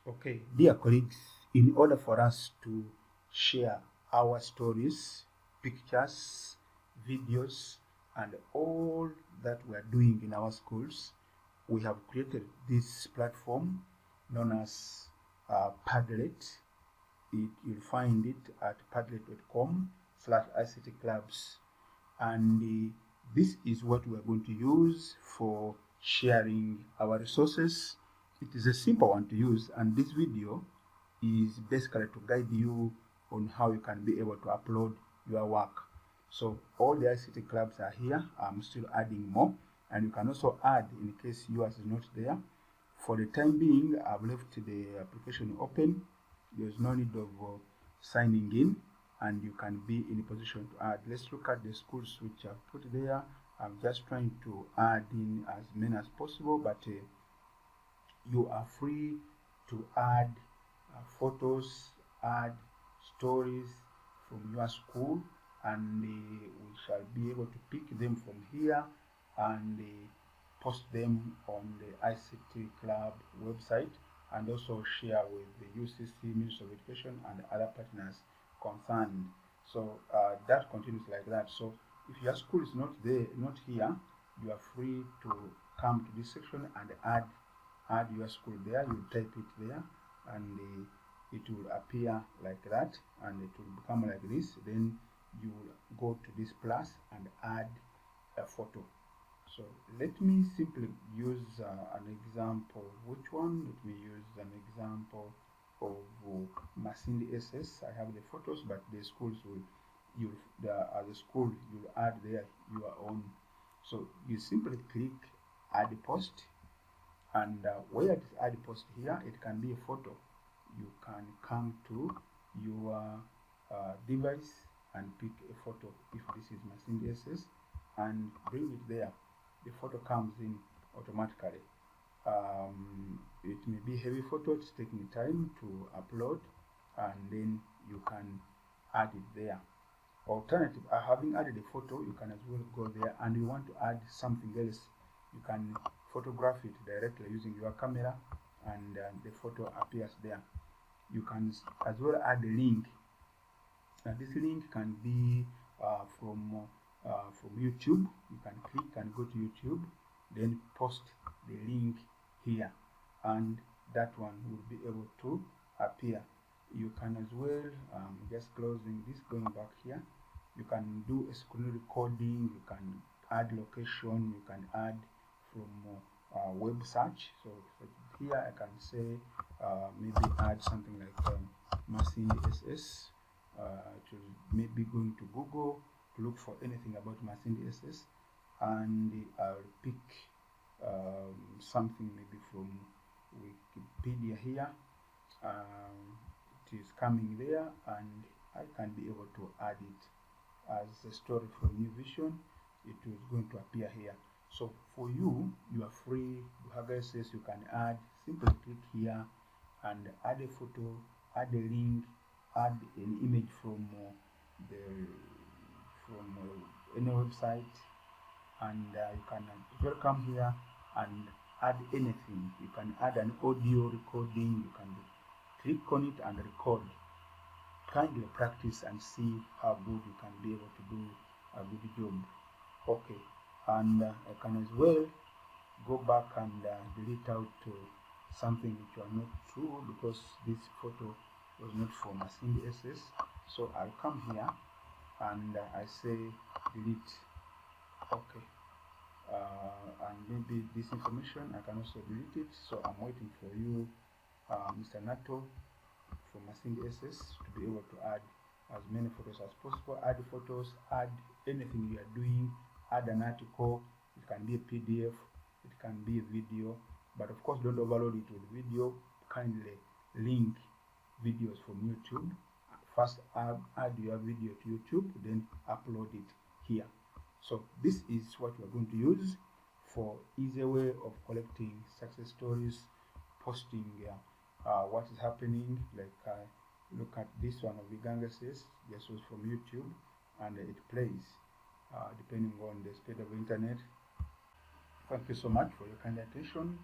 Okay, dear colleagues, in order for us to share our stories, pictures, videos, and all that we are doing in our schools, we have created this platform known as Padlet. You'll find it at padlet.com/ICT clubs. And this is what we are going to use for sharing our resources. It is a simple one to use, and this video is basically to guide you on how you can be able to upload your work. So all the ICT clubs are here. I'm still adding more, and you can also add in case yours is not there. For the time being, I've left the application open. There's no need of signing in, and you can be in a position to add. Let's look at the schools which I've put there. I'm just trying to add in as many as possible, but you are free to add photos, add stories from your school, and we shall be able to pick them from here and post them on the ICT Club website, and also share with the UCC, Ministry of Education, and other partners concerned. So that continues like that. So if your school is not there, not here, you are free to come to this section and add your school there. You type it there, and it will appear like that, and it will become like this. Then you will go to this plus and add a photo. So let me simply use an example. Which one? Let me use an example of Masindi SS. I have the photos, but the schools will the school you'll add there your own. So you simply click add post, and where it is add post here, it can be a photo. You can come to your device and pick a photo. If this is Masindi SS, and bring it there. The photo comes in automatically. It may be heavy photo, it's taking time to upload, and then you can add it there. Alternative, having added a photo, you can as well go there, and you want to add something else, you can photograph it directly using your camera, and the photo appears there. You can as well add a link. Now this link can be from YouTube. You can click and go to YouTube, then post the link here, and that one will be able to appear. You can as well, just closing this, going back here, you can do a screen recording, you can add location, you can add from web search. So here I can say maybe add something like Masindi SS. It will maybe going to Google to look for anything about Masindi SS, and I'll pick something maybe from Wikipedia here. It is coming there, and I can be able to add it as a story from New Vision. It is going to appear here. So for you, you are free. You have access. You can add. Simply click here and add a photo, add a link, add an image from any website, and you can as well come here and add anything. You can add an audio recording. You can click on it and record. Kindly practice and see how good you can be able to do a good job. Okay, and I can as well go back and delete out something which are not true, because this photo was not from Masindi SS. So I'll come here and I say delete. Okay, and maybe this information I can also delete it. So I'm waiting for you, Mr. Nato from Masindi SS, to be able to add as many photos as possible. Add photos, add anything you are doing, add an article. It can be a PDF, it can be a video, but of course don't overload it with video. Kindly link videos from YouTube. First add your video to YouTube, then upload it here. So this is what we are going to use for easier way of collecting success stories, posting what is happening. Like look at this one of the Ganges. This was from YouTube, and it plays depending on the speed of internet. Thank you so much for your kind attention.